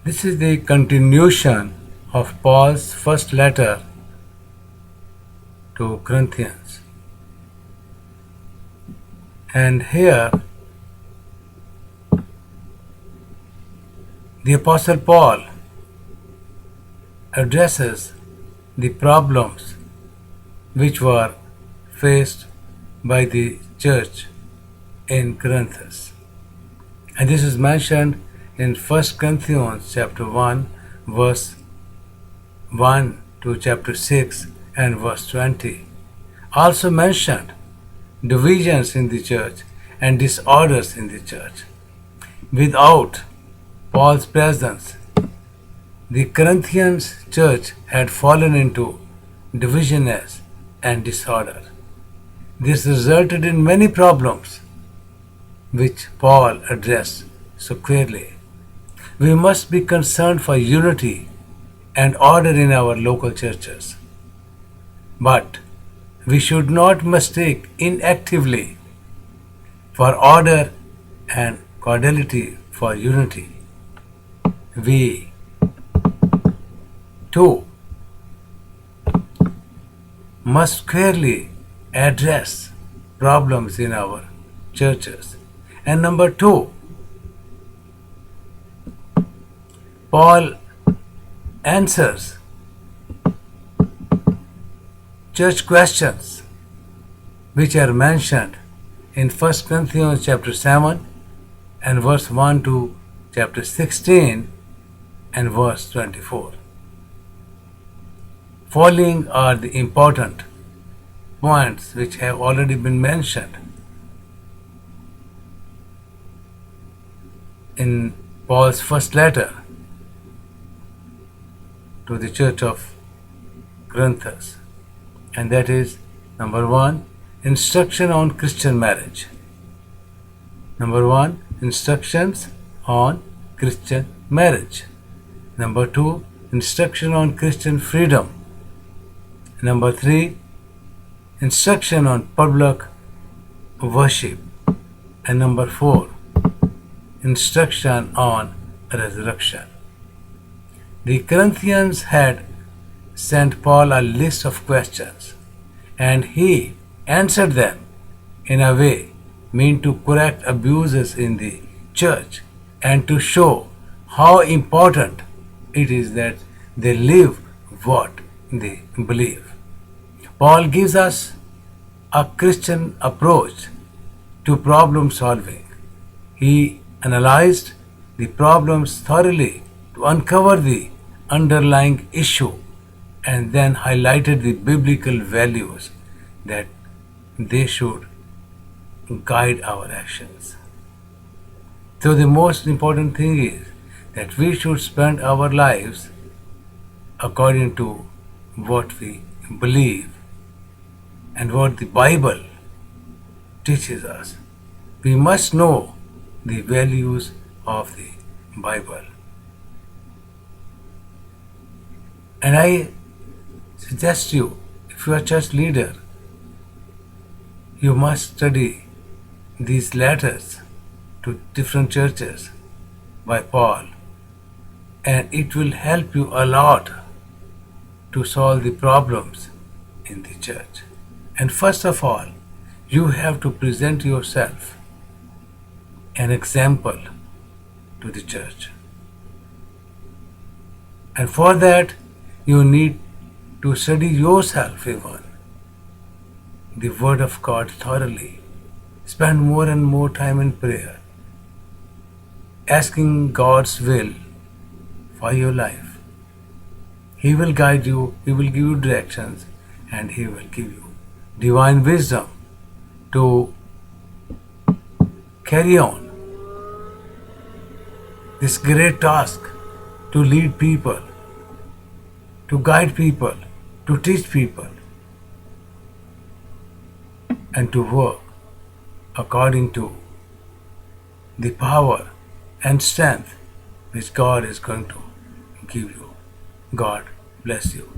This is the continuation of Paul's first letter to Corinthians. And here, the Apostle Paul addresses the problems which were faced by the church in Corinth. And this is mentioned in 1 Corinthians chapter 1 verse 1 to chapter 6 and verse 20. Also mentioned divisions in the church and disorders in the church. Without Paul's presence, the Corinthian church had fallen into divisiveness and disorder. This resulted in many problems which Paul addressed so clearly. We must be concerned for unity and order in our local churches. But we should not mistake inactively for order and cordiality for unity. We, too, must clearly address problems in our churches. And number 2, Paul answers church questions which are mentioned in 1 Corinthians chapter 7 and verse 1 to chapter 16 and verse 24. Following are the important points which have already been mentioned in Paul's first letter to the Church of Corinth. And that is, number 1, instruction on Christian marriage. Number 1, instructions on Christian marriage. Number 2, instruction on Christian freedom. Number 3, instruction on public worship. And number 4, instruction on resurrection. The Corinthians had sent Paul a list of questions, and he answered them in a way meant to correct abuses in the church and to show how important it is that they live what they believe. Paul gives us a Christian approach to problem solving. He analyzed the problems thoroughly to uncover the underlying issue and then highlighted the biblical values that they should guide our actions. So the most important thing is that we should spend our lives according to what we believe and what the Bible teaches us. We must know the values of the Bible. And I suggest you, if you are a church leader, you must study these letters to different churches by Paul, and it will help you a lot to solve the problems in the church. And first of all, you have to present yourself an example to the church. And for that, you need to study yourself even, the Word of God thoroughly. Spend more and more time in prayer, asking God's will for your life. He will guide you, He will give you directions, and He will give you divine wisdom to carry on this great task to lead people, to guide people, to teach people, and to work according to the power and strength which God is going to give you. God bless you.